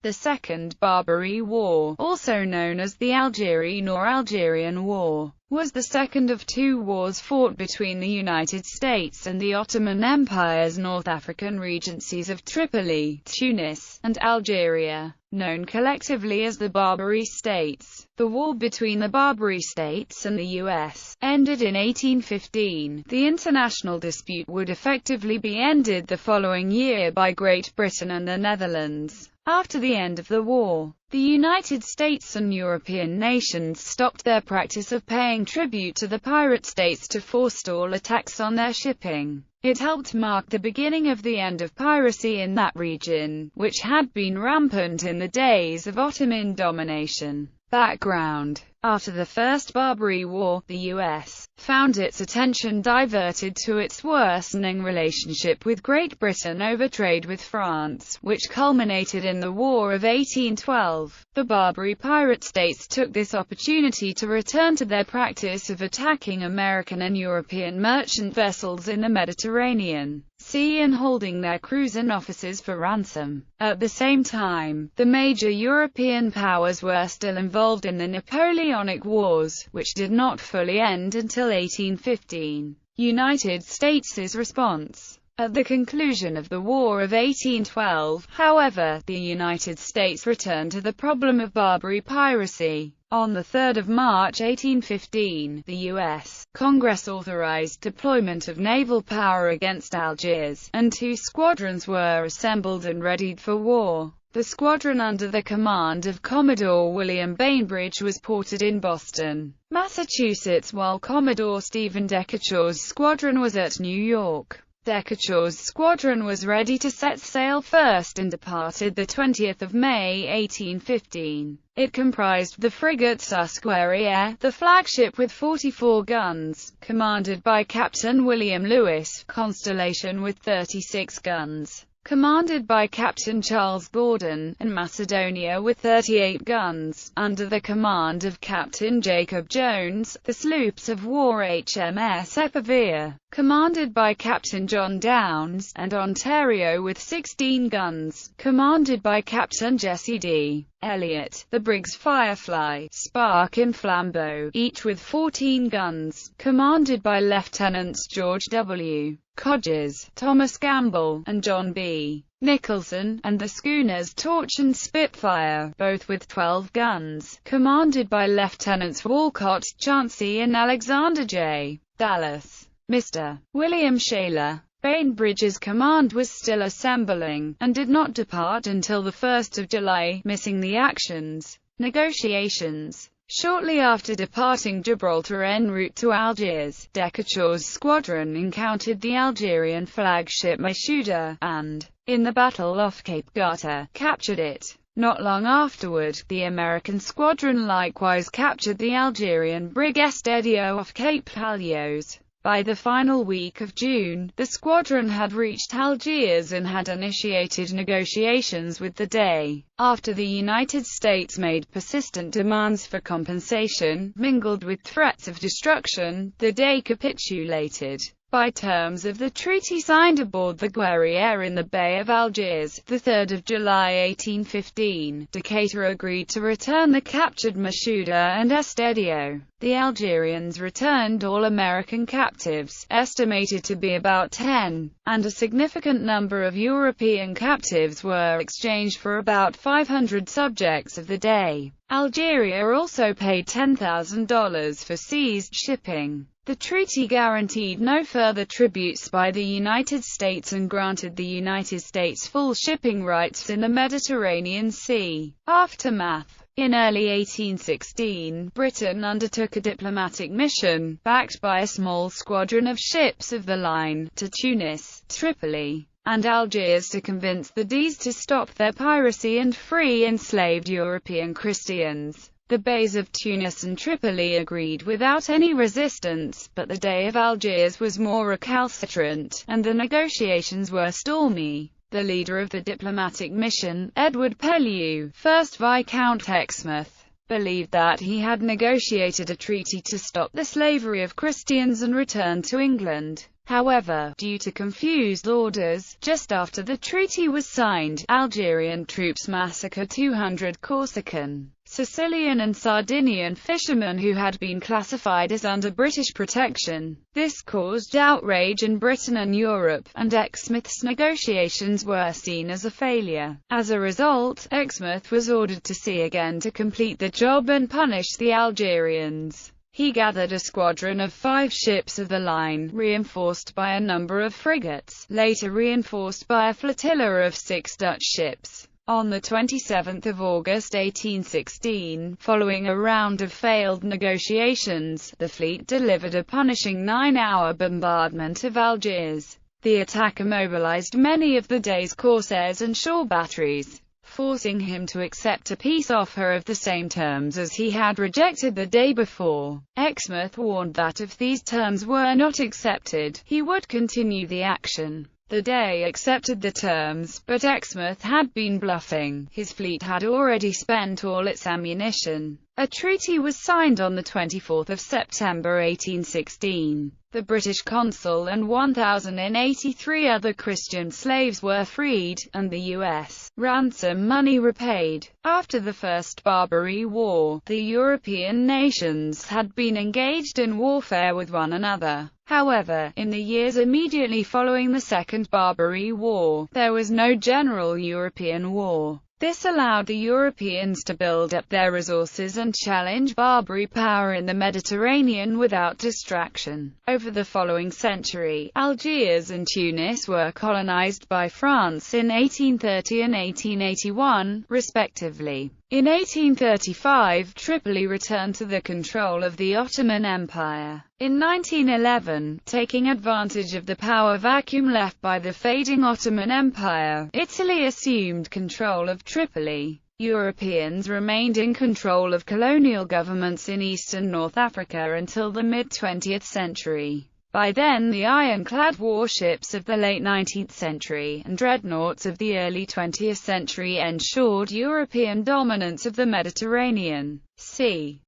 The Second Barbary War, also known as the Algerine or Algerian War, was the second of two wars fought between the United States and the Ottoman Empire's North African regencies of Tripoli, Tunis, and Algeria, known collectively as the Barbary States. The war between the Barbary States and the U.S. ended in 1815. The international dispute would effectively be ended the following year by Great Britain and the Netherlands. After the end of the war, the United States and European nations stopped their practice of paying tribute to the pirate states to forestall attacks on their shipping. It helped mark the beginning of the end of piracy in that region, which had been rampant in the days of Ottoman domination. Background: after the First Barbary War, the U.S. found its attention diverted to its worsening relationship with Great Britain over trade with France, which culminated in the War of 1812. The Barbary pirate states took this opportunity to return to their practice of attacking American and European merchant vessels in the Mediterranean Sea and holding their crews and officers for ransom. At the same time, the major European powers were still involved in the Napoleonic Wars, which did not fully end until 1815. United States' response. At the conclusion of the War of 1812, however, the United States returned to the problem of Barbary piracy. On 3 March 1815, the U.S. Congress authorized deployment of naval power against Algiers, and 2 squadrons were assembled and readied for war. The squadron under the command of Commodore William Bainbridge was ported in Boston, Massachusetts, while Commodore Stephen Decatur's squadron was at New York. Decatur's squadron was ready to set sail first and departed 20 May 1815. It comprised the frigate Susquehanna, the flagship with 44 guns, commanded by Captain William Lewis, Constellation with 36 guns, commanded by Captain Charles Gordon, and Macedonia with 38 guns, under the command of Captain Jacob Jones. The sloops of war HMS Epervier, commanded by Captain John Downes, and Ontario with 16 guns, commanded by Captain Jesse D. Elliott. The brigs Firefly, Spark and Flambeau, each with 14 guns, commanded by Lieutenants George W. Codges, Thomas Gamble, and John B. Nicholson, and the schooners Torch and Spitfire, both with 12 guns, commanded by Lieutenants Walcott, Chauncey and Alexander J. Dallas. Mr. William Shaler. Bainbridge's command was still assembling, and did not depart until 1 July, missing the actions. Negotiations. Shortly after departing Gibraltar en route to Algiers, Decatur's squadron encountered the Algerian flagship Mashuda, and, in the battle off Cape Gata, captured it. Not long afterward, the American squadron likewise captured the Algerian brig Estedio off Cape Palos. By the final week of June, the squadron had reached Algiers and had initiated negotiations with the Dey. After the United States made persistent demands for compensation, mingled with threats of destruction, the Dey capitulated. By terms of the treaty signed aboard the Guerrière in the Bay of Algiers, 3 July 1815, Decatur agreed to return the captured Mashuda and Estedio. The Algerians returned all American captives, estimated to be about 10, and a significant number of European captives were exchanged for about 500 subjects of the Dey. Algeria also paid $10,000 for seized shipping. The treaty guaranteed no further tributes by the United States and granted the United States full shipping rights in the Mediterranean Sea. Aftermath. In early 1816, Britain undertook a diplomatic mission, backed by a small squadron of ships of the line, to Tunis, Tripoli, and Algiers to convince the Deys to stop their piracy and free enslaved European Christians. The Beys of Tunis and Tripoli agreed without any resistance, but the Dey of Algiers was more recalcitrant, and the negotiations were stormy. The leader of the diplomatic mission, Edward Pellew, 1st Viscount Exmouth, believed that he had negotiated a treaty to stop the slavery of Christians and return to England. However, due to confused orders, just after the treaty was signed, Algerian troops massacred 200 Corsican, Sicilian and Sardinian fishermen who had been classified as under British protection. This caused outrage in Britain and Europe, and Exmouth's negotiations were seen as a failure. As a result, Exmouth was ordered to sea again to complete the job and punish the Algerians. He gathered a squadron of 5 ships of the line, reinforced by a number of frigates, later reinforced by a flotilla of 6 Dutch ships. On 27 August 1816, following a round of failed negotiations, the fleet delivered a punishing 9-hour bombardment of Algiers. The attack immobilized many of the day's corsairs and shore batteries, forcing him to accept a peace offer of the same terms as he had rejected the day before. Exmouth warned that if these terms were not accepted, he would continue the action. The Dey accepted the terms, but Exmouth had been bluffing. His fleet had already spent all its ammunition. A treaty was signed on 24 September 1816. The British consul and 1,083 other Christian slaves were freed, and the U.S. ransom money repaid. After the First Barbary War, the European nations had been engaged in warfare with one another. However, in the years immediately following the Second Barbary War, there was no general European war. This allowed the Europeans to build up their resources and challenge Barbary power in the Mediterranean without distraction. Over the following century, Algiers and Tunis were colonized by France in 1830 and 1881, respectively. In 1835, Tripoli returned to the control of the Ottoman Empire. In 1911, taking advantage of the power vacuum left by the fading Ottoman Empire, Italy assumed control of Tripoli. Europeans remained in control of colonial governments in East and North Africa until the mid-20th century. By then, the ironclad warships of the late 19th century and dreadnoughts of the early 20th century ensured European dominance of the Mediterranean Sea.